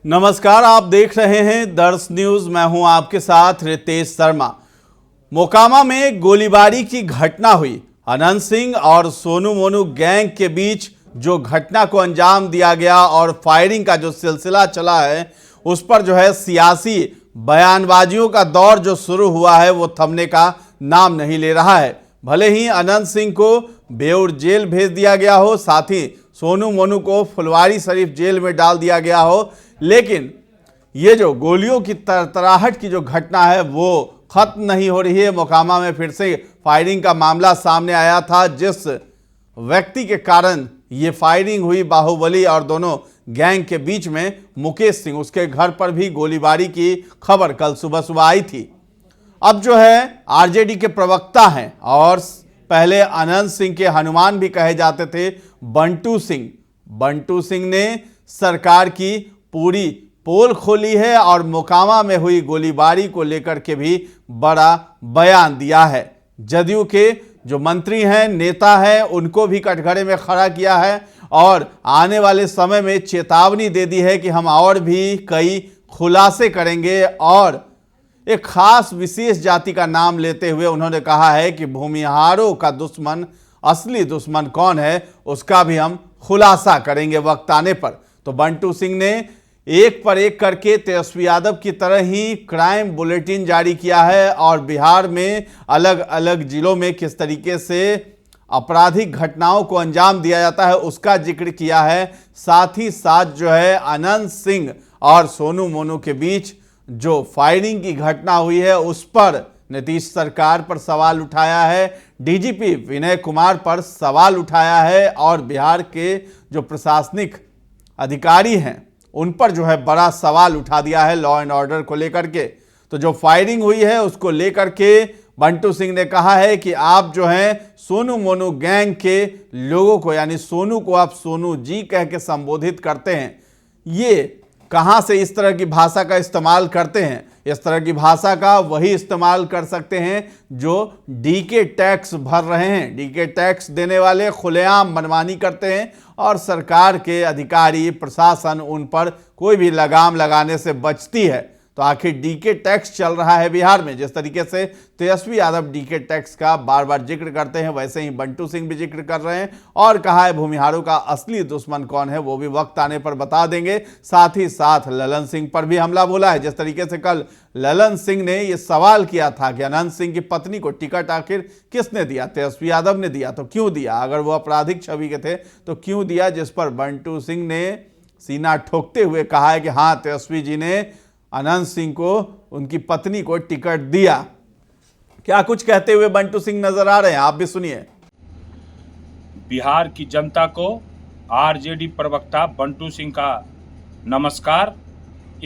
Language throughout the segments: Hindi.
नमस्कार, आप देख रहे हैं दर्श न्यूज। मैं हूं आपके साथ रितेश शर्मा। मोकामा में गोलीबारी की घटना हुई। अनंत सिंह और सोनू मोनू गैंग के बीच जो घटना को अंजाम दिया गया और फायरिंग का जो सिलसिला चला है, उस पर जो है सियासी बयानबाजियों का दौर जो शुरू हुआ है वो थमने का नाम नहीं ले रहा है। भले ही अनंत सिंह को बेउर जेल भेज दिया गया हो, साथ ही सोनू मोनू को फुलवारी शरीफ जेल में डाल दिया गया हो, लेकिन ये जो गोलियों की तरतराहट की जो घटना है वो खत्म नहीं हो रही है। मोकामा में फिर से फायरिंग का मामला सामने आया था। जिस व्यक्ति के कारण ये फायरिंग हुई, बाहुबली और दोनों गैंग के बीच में, मुकेश सिंह, उसके घर पर भी गोलीबारी की खबर कल सुबह सुबह आई थी। अब जो है आरजेडी के प्रवक्ता हैं और पहले अनंत सिंह के हनुमान भी कहे जाते थे बंटू सिंह ने सरकार की पूरी पोल खोली है और मोकामा में हुई गोलीबारी को लेकर के भी बड़ा बयान दिया है। जदयू के जो मंत्री हैं, नेता हैं, उनको भी कटघरे में खड़ा किया है और आने वाले समय में चेतावनी दे दी है कि हम और भी कई खुलासे करेंगे। और एक खास विशेष जाति का नाम लेते हुए उन्होंने कहा है कि भूमिहारों का दुश्मन, असली दुश्मन कौन है, उसका भी हम खुलासा करेंगे वक्त आने पर। तो बंटू सिंह ने एक पर एक करके तेजस्वी यादव की तरह ही क्राइम बुलेटिन जारी किया है और बिहार में अलग अलग जिलों में किस तरीके से आपराधिक घटनाओं को अंजाम दिया जाता है उसका जिक्र किया है। साथ ही साथ जो है अनंत सिंह और सोनू मोनू के बीच जो फायरिंग की घटना हुई है उस पर नीतीश सरकार पर सवाल उठाया है, डीजीपी विनय कुमार पर सवाल उठाया है और बिहार के जो प्रशासनिक अधिकारी हैं उन पर जो है बड़ा सवाल उठा दिया है लॉ एंड ऑर्डर को लेकर के। तो जो फायरिंग हुई है उसको लेकर के बंटू सिंह ने कहा है कि आप जो हैं सोनू मोनू गैंग के लोगों को, यानी सोनू को आप सोनू जी कह के संबोधित करते हैं, ये कहां से इस तरह की भाषा का इस्तेमाल करते हैं? इस तरह की भाषा का वही इस्तेमाल कर सकते हैं जो डीके टैक्स भर रहे हैं। डीके टैक्स देने वाले खुलेआम मनमानी करते हैं और सरकार के अधिकारी, प्रशासन उन पर कोई भी लगाम लगाने से बचती है। तो आखिर डीके टैक्स चल रहा है बिहार में। जिस तरीके से तेजस्वी यादव डीके टैक्स का बार बार जिक्र करते हैं, वैसे ही बंटू सिंह भी जिक्र कर रहे हैं और कहा है भूमिहारों का असली दुश्मन कौन है वो भी वक्त आने पर बता देंगे। साथ ही साथ ललन सिंह पर भी हमला बोला है। जिस तरीके से कल ललन सिंह ने यह सवाल किया था कि अनंत सिंह की पत्नी को टिकट आखिर किसने दिया? तेजस्वी यादव ने दिया, तो क्यों दिया? अगर वो आपराधिक छवि के थे तो क्यों दिया? जिस पर बंटू सिंह ने सीना ठोकते हुए कहा है कि हाँ, तेजस्वी जी ने अनंत सिंह को, उनकी पत्नी को टिकट दिया। क्या कुछ कहते हुए बंटू सिंह नजर आ रहे हैं, आप भी सुनिए। बिहार की जनता को आरजेडी प्रवक्ता बंटू सिंह का नमस्कार।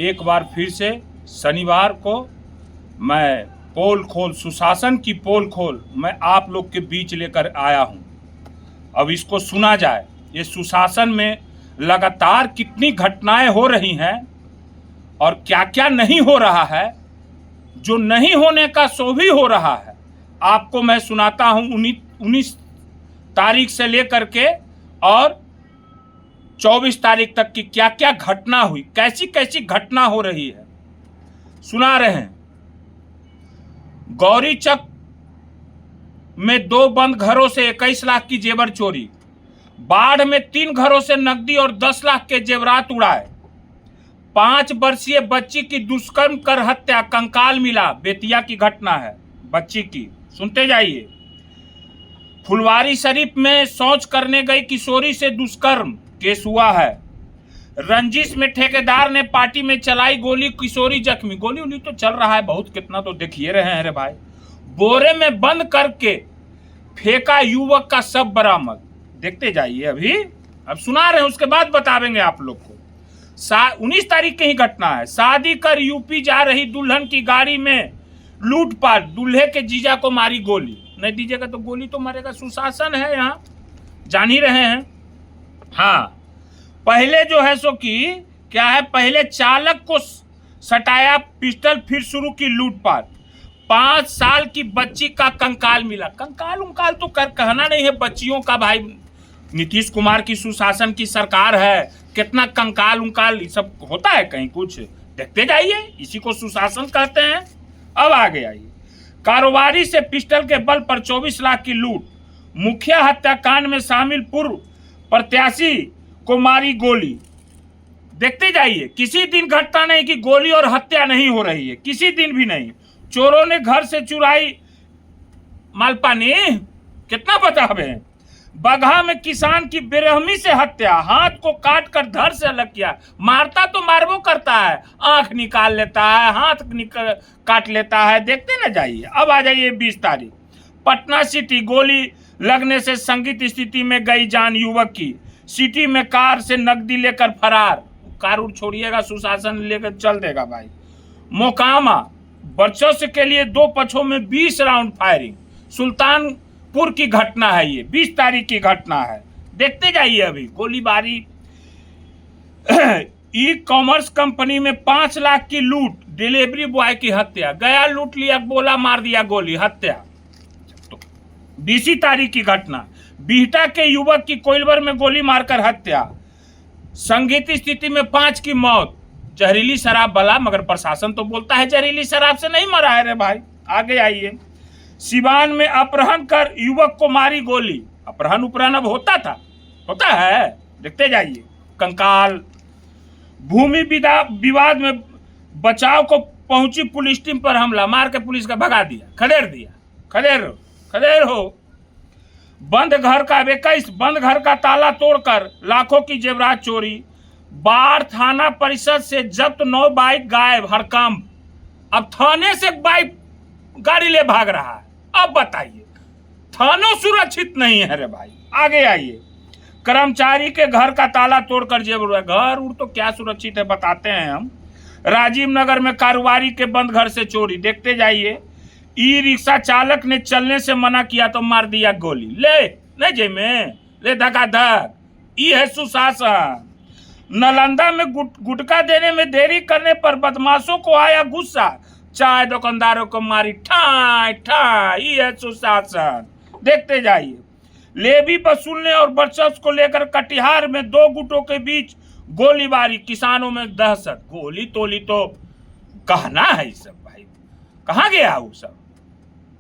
एक बार फिर से शनिवार को मैं पोल खोल, सुशासन की पोल खोल मैं आप लोग के बीच लेकर आया हूं। अब इसको सुना जाए। ये सुशासन में लगातार कितनी घटनाएं हो रही हैं और क्या क्या नहीं हो रहा है, जो नहीं होने का सो भी हो रहा है। आपको मैं सुनाता हूं 19 तारीख से लेकर के और 24 तारीख तक की क्या क्या घटना हुई, कैसी कैसी घटना हो रही है, सुना रहे हैं। गौरीचक में 2 बंद घरों से 21 लाख की जेवर चोरी, बाढ़ में 3 घरों से नकदी और 10 लाख के जेवरात उड़ाए, 5 वर्षीय बच्ची की दुष्कर्म कर हत्या, कंकाल मिला। बेतिया की घटना है बच्ची की, सुनते जाइए। फुलवारी शरीफ में शौच करने गई किशोरी से दुष्कर्म केस हुआ है। रंजिश में ठेकेदार ने पार्टी में चलाई गोली, किशोरी जख्मी। गोली उली तो चल रहा है बहुत, कितना तो देखिए रहे हैं रे भाई। बोरे में बंद करके फेंका युवक का शव बरामद। देखते जाइए, अभी अब सुना रहे हैं, उसके बाद बतावेंगे आप लोग को। 19 तारीख की ही घटना है। शादी कर यूपी जा रही दुल्हन की गाड़ी में लूटपाट, दूल्हे के जीजा को मारी गोली। नहीं दीजिएगा तो गोली तो मारेगा, सुशासन है यहाँ, जान ही रहे हैं। हाँ, पहले जो है सो कि क्या है, पहले चालक को सटाया पिस्टल, फिर शुरू की लूटपाट। 5 साल की बच्ची का कंकाल मिला। कंकाल उंकाल तो कहना नहीं है बच्चियों का भाई। नीतीश कुमार की सुशासन की सरकार है, कितना कंकाल उंकाल सब होता है कहीं कुछ। देखते जाइए, इसी को सुशासन कहते हैं। अब आगे आइए। कारोबारी से पिस्टल के बल पर 24 लाख की लूट। मुखिया हत्याकांड में शामिल पूर्व प्रत्याशी को मारी गोली। देखते जाइए, किसी दिन घटता नहीं कि गोली और हत्या नहीं हो रही है, किसी दिन भी नहीं। चोरों ने घर से चुराई मालपानी, कितना बतावे। बगहा में किसान की बेरहमी से हत्या, हाथ को काट कर धड़ से अलग किया। मारता तो मारबो करता है, आंख निकाल लेता है, हाथ काट लेता है। देखते ना जाइए। अब आ जाइए 20 तारीख, पटना सिटी। गोली लगने से संदिग्ध स्थिति में गई जान युवक की। सिटी में कार से नकदी लेकर फरार। कार उड़ छोड़िएगा, सुशासन लेकर चल देगा भाई। मोकामा वर्चस्व के लिए 2 पक्षों में 20 राउंड फायरिंग। सुल्तानपुर की घटना है ये, 20 तारीख की घटना है। देखते जाइए अभी गोलीबारी। ई कॉमर्स कंपनी में 5 लाख की लूट, डिलीवरी बॉय की हत्या। गया लूट लिया, बोला मार दिया गोली, हत्या। तो 20 तारीख की घटना, बिहटा के युवक की कोइलवर में गोली मारकर हत्या। संदिग्ध स्थिति में 5 की मौत। जहरीली शराब वाला, मगर प्रशासन तो बोलता है जहरीली शराब से नहीं मरा है रे भाई। आगे आइए। सिवान में अपहरण कर युवक को मारी गोली। अपहरण उपहरण अब होता है, देखते जाइए। कंकाल। भूमि विवाद में बचाव को पहुंची पुलिस टीम पर हमला, मार के पुलिस का भगा दिया, खदेड़ दिया। खदेड़ हो। बंद घर का 21 बंद घर का ताला तोड़कर लाखों की जेवरात चोरी। बाढ़ थाना परिषद से जब्त 9 बाइक गायब, हड़कंप। अब थाने से बाइक गाड़ी ले भाग रहा है। अब बताइए, थानों सुरक्षित नहीं है रे भाई। आगे आइए। कर्मचारी के घर का ताला तोड़कर जेवर, घर उड़ तो क्या सुरक्षित है बताते हैं हम। राजीव नगर में कारोबारी के बंद घर से चोरी। देखते जाइए। ई रिक्शा चालक ने चलने से मना किया तो मार दिया गोली। ले जे में ले धक। ई है सुशासन। नालंदा में गुटखा देने में देरी करने पर बदमाशों को आया गुस्सा, चाय दुकानदारों को मारी ठाई। ये है सुशासन। देखते जाइए। लेवी वसूलने और वर्चस्व को लेकर कटिहार में 2 गुटों के बीच गोलीबारी, किसानों में दहशत। गोली तोली तो कहना है ये सब भाई, कहाँ गया वो सब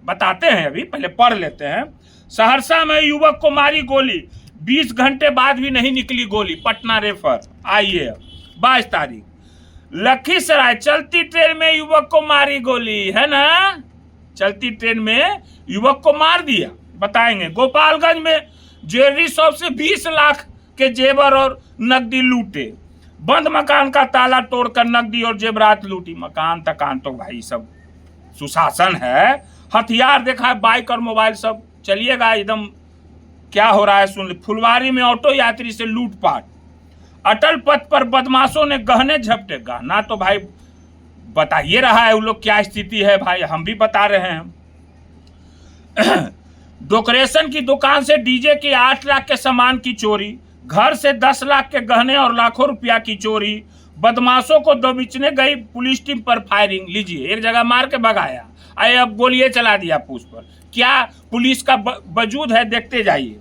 बताते हैं, अभी पहले पढ़ लेते हैं। सहरसा में युवक को मारी गोली, 20 घंटे बाद भी नहीं निकली गोली, पटना रेफर। आइए 22 तारीख। लखीसराय चलती ट्रेन में युवक को मारी गोली, है ना, चलती ट्रेन में युवक को मार दिया, बताएंगे। गोपालगंज में ज्वेलरी शॉप से 20 लाख के जेवर और नकदी लूटे। बंद मकान का ताला तोड़कर नकदी और जेवरात लूटी। मकान तकान तो भाई सब सुशासन है। हथियार देखा है, बाइक और मोबाइल सब। चलिएगा एकदम क्या हो रहा है सुन ले। फुलवारी में ऑटो यात्री से लूटपाट। अटल पथ पर बदमाशों ने गहने झपटे। गहना तो भाई बताइए रहा है वो लोग क्या स्थिति है भाई, हम भी बता रहे हैं। डेकोरेशन की दुकान से डीजे के 8 लाख के सामान की चोरी। घर से 10 लाख के गहने और लाखों रुपया की चोरी। बदमाशों को दबिचने गई पुलिस टीम पर फायरिंग। लीजिए, एक जगह मार के भगाया, आए अब गोलियां चला दिया पुलिस पर। क्या पुलिस का वजूद है, देखते जाइए।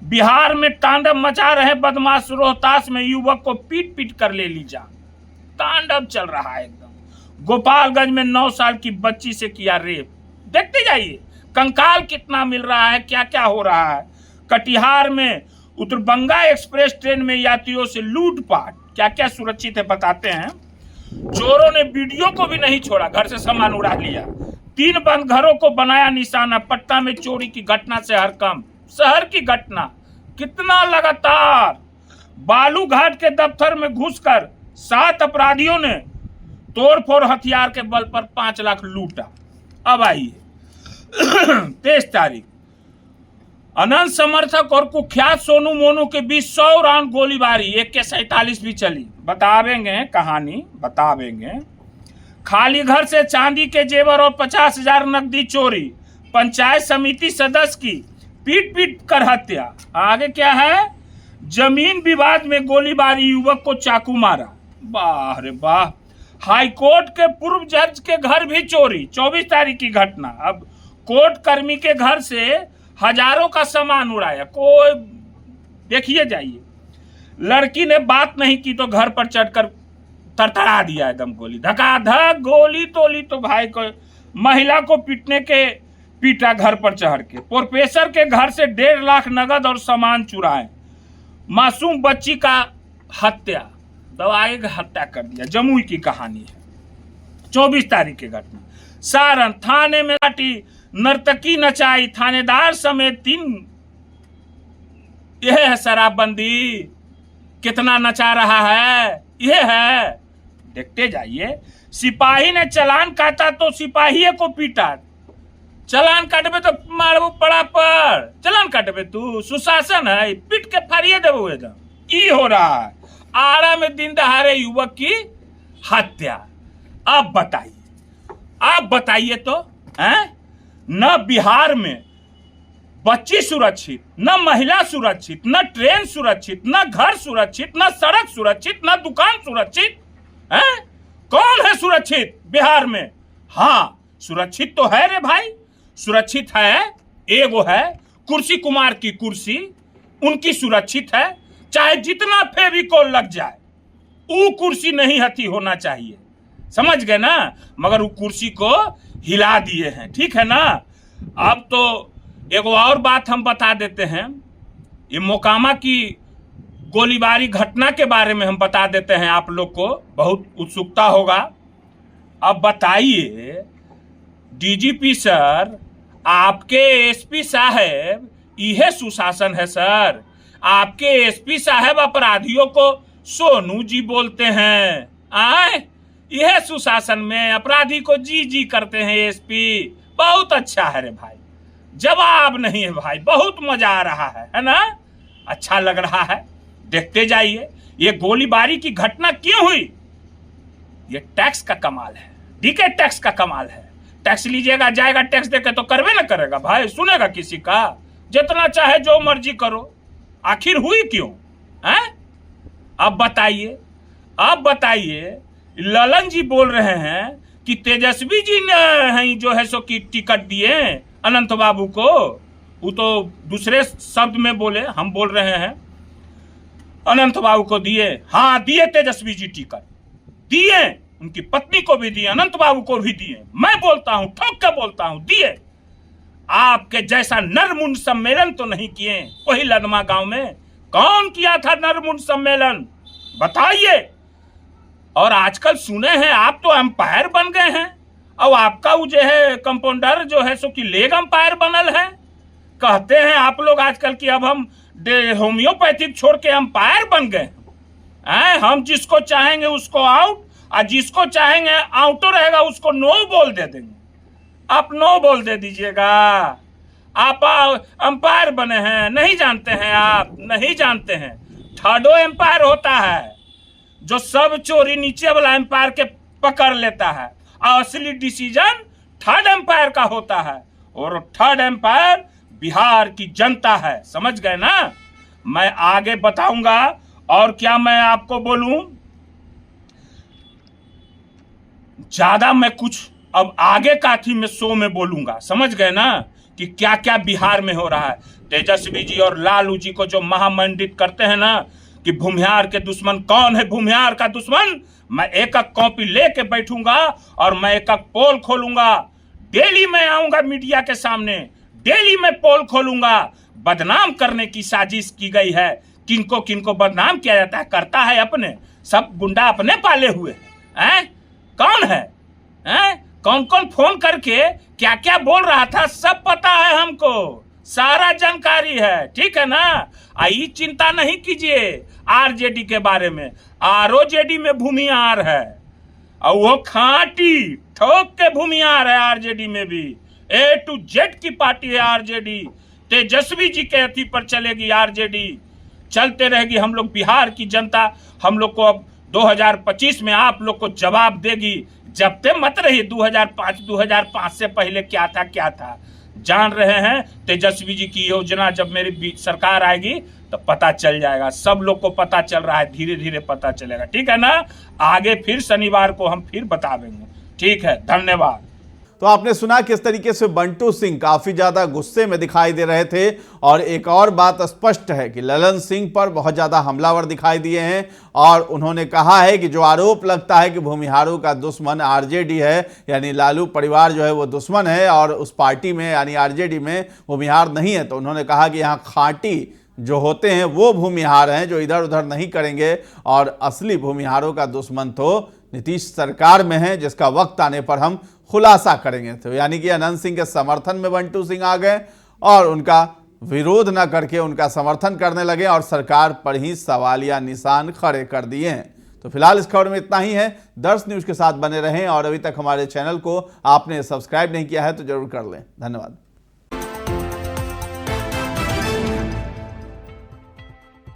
बिहार में तांडव मचा रहे बदमाश। रोहतास में युवक को पीट कर ले ली जान। तांडव चल रहा है एकदम। गोपालगंज में 9 साल की बच्ची से किया रेप। देखते जाइए कंकाल कितना मिल रहा है, क्या क्या हो रहा है। कटिहार में उत्तरबंगा एक्सप्रेस ट्रेन में यात्रियों से लूटपाट। क्या क्या सुरक्षित है बताते हैं। चोरों ने वीडियो को भी नहीं छोड़ा, घर से सामान उड़ा लिया। 3 बंद घरों को बनाया निशाना। पटना में चोरी की घटना से हड़कंप, शहर की घटना कितना लगातार। बालू घाट के दफ्तर में घुसकर 7 अपराधियों ने तोड़फोड़ हथियार के बल पर 5 लाख लूटा। अब आइए 23 तारीख अनंत समर्थक और कुख्यात सोनू मोनू के बीच 100 राउंड गोलीबारी, AK-47 भी चली। बतावेंगे कहानी, बतावेंगे। खाली घर से चांदी के जेवर और 50,000 नकदी चोरी। पंचायत समिति सदस्य की पीट पीट कर हत्या। आगे क्या है? जमीन विवाद में गोलीबारी, युवक को चाकू मारा। वाह रे वाह। हाईकोर्ट के पूर्व जज के घर भी चोरी, 24 तारीख की घटना। अब कोर्ट कर्मी के घर से हजारों का सामान उड़ाया। कोई देखिए जाइए। लड़की ने बात नहीं की तो घर पर चढ़कर तरतरा दिया एकदम गोली, धकाधक गोली तोली। तो भाई को महिला को पीटने के पीटा घर पर चढ़ के। प्रोफेसर के घर से 1.5 लाख नगद और सामान चुराए। मासूम बच्ची का हत्या, दवाई का हत्या कर दिया। जमुई की कहानी है, 24 तारीख की घटना। सारण थाने में काटी, नर्तकी नचाई, थानेदार समेत 3। यह है शराबबंदी, कितना नचा रहा है, यह है। देखते जाइए। सिपाही ने चालान काटा तो सिपाही को पीटा। चालान काटबे तो मारबो पड़ा पर, चालान काटबे तू, सुशासन है, पीट के फाड़िए देबो एकदम। ई हो रहा है। आरा में दिन दहाड़े युवक की हत्या। अब बताइए, आप बताइए तो हैं? न बिहार में बच्ची सुरक्षित, न महिला सुरक्षित, न ट्रेन सुरक्षित, न घर सुरक्षित, न सड़क सुरक्षित, न दुकान सुरक्षित है। कौन है सुरक्षित बिहार में? हाँ, सुरक्षित तो है रे भाई, सुरक्षित है। एगो है कुर्सी कुमार की कुर्सी, उनकी सुरक्षित है। चाहे जितना फेविकोल लग जाए, वो कुर्सी नहीं हती होना चाहिए, समझ गए ना? मगर वो कुर्सी को हिला दिए हैं, ठीक है ना? अब तो एगो और बात हम बता देते हैं। ये मोकामा की गोलीबारी घटना के बारे में हम बता देते हैं, आप लोग को बहुत उत्सुकता होगा। अब बताइए DGP सर, आपके SP साहब, यह सुशासन है सर? आपके SP साहब अपराधियों को सोनू जी बोलते हैं। आए, यह सुशासन में अपराधी को जी जी करते हैं SP। बहुत अच्छा है रे भाई, जवाब नहीं है भाई, बहुत मजा आ रहा है ना? अच्छा लग रहा है। देखते जाइए ये गोलीबारी की घटना क्यों हुई। ये टैक्स का कमाल है, DK टैक्स का कमाल है। टैक्स लीजिएगा, जाएगा टैक्स देके तो करवे ना करेगा भाई, सुनेगा किसी का? जितना चाहे जो मर्जी करो। आखिर हुई क्यों है? अब बताइए, अब बताइए। ललन जी बोल रहे हैं कि तेजस्वी जी ने जो है सो की टिकट दिए अनंत बाबू को। वो तो दूसरे शब्द में बोले, हम बोल रहे हैं अनंत बाबू को दिए। हाँ, दिए तेजस्वी जी टिकट, दिए। उनकी पत्नी को भी दिए, अनंत बाबू को भी दिए। मैं बोलता हूं, ठोक के बोलता हूं, दिए। आपके जैसा नरमुंड सम्मेलन तो नहीं किए वही लदमा गांव में। कौन किया था नरमुंड सम्मेलन, बताइए। और आजकल सुने हैं आप तो अंपायर बन गए हैं, और आपका वो जो है कंपाउंडर जो है सो कि लेग अंपायर बनल है। कहते हैं आप लोग आजकल कि अब हम होम्योपैथिक छोड़ के अंपायर बन गए हैं। हम जिसको चाहेंगे उसको आउट, और जिसको चाहेंगे आउटो रहेगा उसको नो बोल दे देंगे। आप नो बोल दे दीजिएगा। आप अंपायर बने हैं, नहीं जानते हैं? आप नहीं जानते हैं? थर्डो एम्पायर होता है जो सब चोरी नीचे वाला एम्पायर के पकड़ लेता है, और असली डिसीजन थर्ड एम्पायर का होता है। और थर्ड एम्पायर बिहार की जनता है, समझ गए ना? मैं आगे बताऊंगा। और क्या मैं आपको बोलूं, ज्यादा मैं कुछ अब आगे का थी मैं शो में बोलूंगा, समझ गए ना? कि क्या क्या बिहार में हो रहा है। तेजस्वी जी और लालू जी को जो महामंडित करते हैं ना कि भूमिहार के दुश्मन कौन है, भूमिहार का दुश्मन, मैं एक एक कॉपी लेके बैठूंगा और मैं एक एक पोल खोलूंगा। डेली मैं आऊंगा मीडिया के सामने, डेली मैं पोल खोलूंगा। बदनाम करने की साजिश की गई है। किनको किनको बदनाम किया जाता है, करता है अपने, सब गुंडा अपने पाले हुए हैं। हैं? कौन है? हैं? कौन कौन फोन करके क्या क्या बोल रहा था सब पता है हमको, सारा जानकारी है, ठीक है ना। आई चिंता नहीं कीजिए आरजेडी के बारे में, आरओजेडी में भूमिहार है और वो खांटी ठोक के भूमिहार है। आरजेडी में भी A to Z की पार्टी है आरजेडी। तेजस्वी जी के अथी पर चलेगी आरजेडी, चलते रहेगी। हम लोग बिहार की जनता हम लोग को अब 2025 में आप लोग को जवाब देगी। जब तक मत रही 2005 से पहले क्या था जान रहे हैं। तेजस्वी जी की योजना जब मेरी सरकार आएगी तो पता चल जाएगा, सब लोग को पता चल रहा है, धीरे धीरे पता चलेगा, ठीक है ना। आगे फिर शनिवार को हम फिर बता देंगे, ठीक है। धन्यवाद। तो आपने सुना किस तरीके से बंटू सिंह काफी ज्यादा गुस्से में दिखाई दे रहे थे। और एक और बात स्पष्ट है कि ललन सिंह पर बहुत ज्यादा हमलावर दिखाई दिए हैं और उन्होंने कहा है कि जो आरोप लगता है कि भूमिहारों का दुश्मन आरजेडी है, यानी लालू परिवार जो है वो दुश्मन है और उस पार्टी में यानी आरजेडी में भूमिहार नहीं है। तो उन्होंने कहा कि यहाँ खांटी जो होते हैं वो भूमिहार हैं, जो इधर उधर नहीं करेंगे, और असली भूमिहारों का दुश्मन तो नीतीश सरकार में है, जिसका वक्त आने पर हम खुलासा करेंगे। तो यानी कि अनंत सिंह के समर्थन में बंटू सिंह आ गए और उनका विरोध न करके उनका समर्थन करने लगे और सरकार पर ही सवालिया निशान खड़े कर दिए हैं। तो फिलहाल इस खबर में इतना ही है। दर्श न्यूज के साथ बने रहें और अभी तक हमारे चैनल को आपने सब्सक्राइब नहीं किया है तो जरूर कर लें। धन्यवाद।